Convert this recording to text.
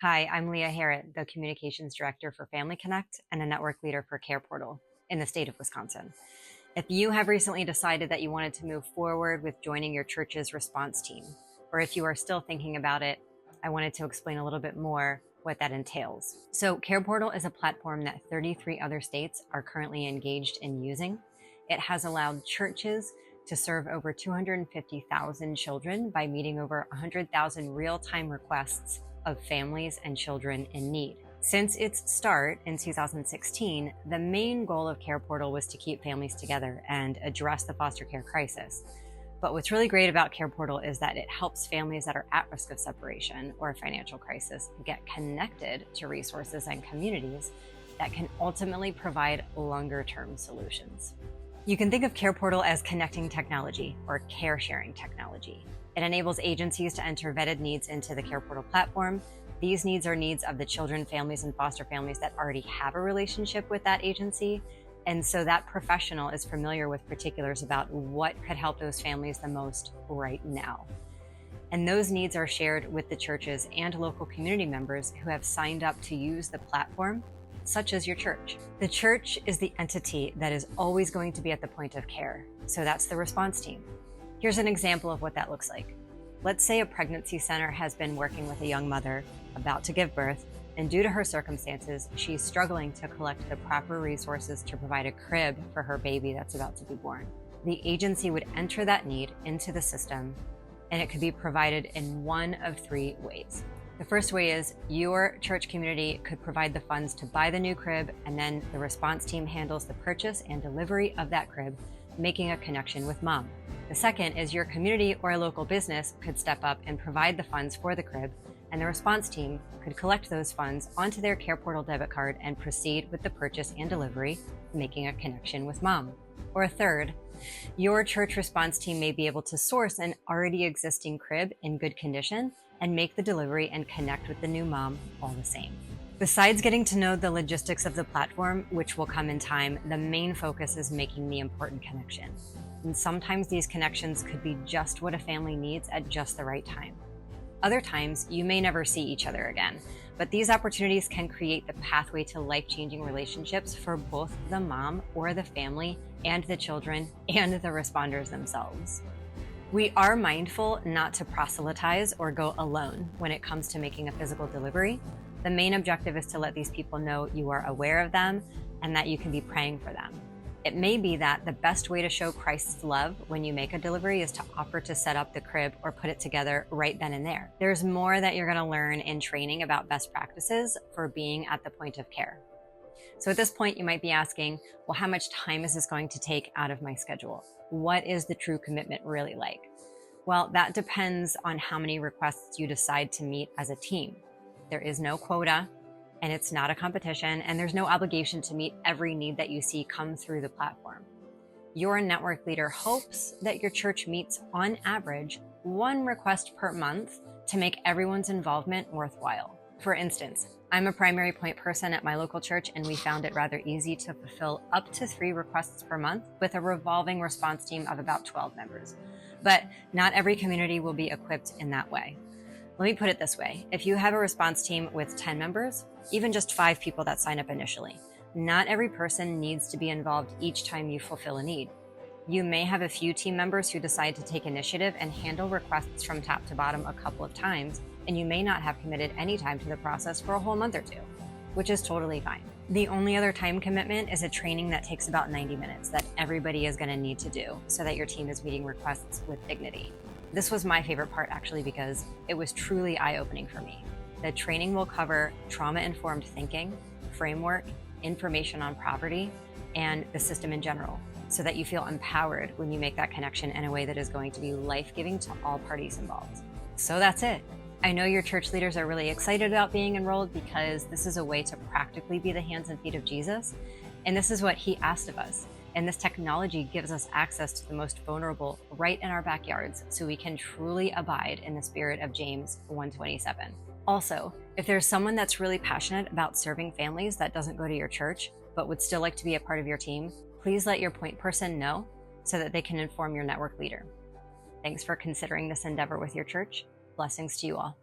Hi, I'm Leah Harrett, the Communications Director for Family Connect and a Network Leader for CarePortal in the state of Wisconsin. If you have recently decided that you wanted to move forward with joining your church's response team, or if you are still thinking about it, I wanted to explain a little bit more what that entails. So CarePortal is a platform that 33 other states are currently engaged in using. It has allowed churches to serve over 250,000 children by meeting over 100,000 real-time requests of families and children in need. Since its start in 2016, the main goal of CarePortal was to keep families together and address the foster care crisis. But what's really great about CarePortal is that it helps families that are at risk of separation or a financial crisis get connected to resources and communities that can ultimately provide longer-term solutions. You can think of CarePortal as connecting technology or care sharing technology. It enables agencies to enter vetted needs into the CarePortal platform. These needs are needs of the children, families, and foster families that already have a relationship with that agency. And so that professional is familiar with particulars about what could help those families the most right now. And those needs are shared with the churches and local community members who have signed up to use the platform, such as your church. The church is the entity that is always going to be at the point of care. So that's the response team. Here's an example of what that looks like. Let's say a pregnancy center has been working with a young mother about to give birth, and due to her circumstances, she's struggling to collect the proper resources to provide a crib for her baby that's about to be born. The agency would enter that need into the system, and it could be provided in one of three ways. The first way is your church community could provide the funds to buy the new crib, and then the response team handles the purchase and delivery of that crib, making a connection with mom. The second is your community or a local business could step up and provide the funds for the crib, and the response team could collect those funds onto their CarePortal debit card and proceed with the purchase and delivery, making a connection with mom. Or a third, your church response team may be able to source an already existing crib in good condition and make the delivery and connect with the new mom all the same. Besides getting to know the logistics of the platform, which will come in time, the main focus is making the important connection. And sometimes these connections could be just what a family needs at just the right time. Other times, you may never see each other again, but these opportunities can create the pathway to life-changing relationships for both the mom or the family and the children and the responders themselves. We are mindful not to proselytize or go alone when it comes to making a physical delivery. The main objective is to let these people know you are aware of them and that you can be praying for them. It may be that the best way to show Christ's love when you make a delivery is to offer to set up the crib or put it together right then and there. There's more that you're going to learn in training about best practices for being at the point of care. So at this point, you might be asking, well, how much time is this going to take out of my schedule? What is the true commitment really like? Well, that depends on how many requests you decide to meet as a team. There is no quota, and it's not a competition, and there's no obligation to meet every need that you see come through the platform. Your network leader hopes that your church meets, on average, one request per month to make everyone's involvement worthwhile. For instance, I'm a primary point person at my local church, and we found it rather easy to fulfill up to 3 requests per month with a revolving response team of about 12 members. But not every community will be equipped in that way. Let me put it this way. If you have a response team with 10 members, even just 5 people that sign up initially, not every person needs to be involved each time you fulfill a need. You may have a few team members who decide to take initiative and handle requests from top to bottom a couple of times, and you may not have committed any time to the process for a whole month or 2, which is totally fine. The only other time commitment is a training that takes about 90 minutes that everybody is going to need to do so that your team is meeting requests with dignity. This was my favorite part, actually, because it was truly eye-opening for me. The training will cover trauma-informed thinking, framework, information on poverty, and the system in general, so that you feel empowered when you make that connection in a way that is going to be life-giving to all parties involved. So that's it. I know your church leaders are really excited about being enrolled because this is a way to practically be the hands and feet of Jesus, and this is what he asked of us. And this technology gives us access to the most vulnerable right in our backyards, so we can truly abide in the spirit of James 1:27. Also, if there's someone that's really passionate about serving families that doesn't go to your church, but would still like to be a part of your team, please let your point person know so that they can inform your network leader. Thanks for considering this endeavor with your church. Blessings to you all.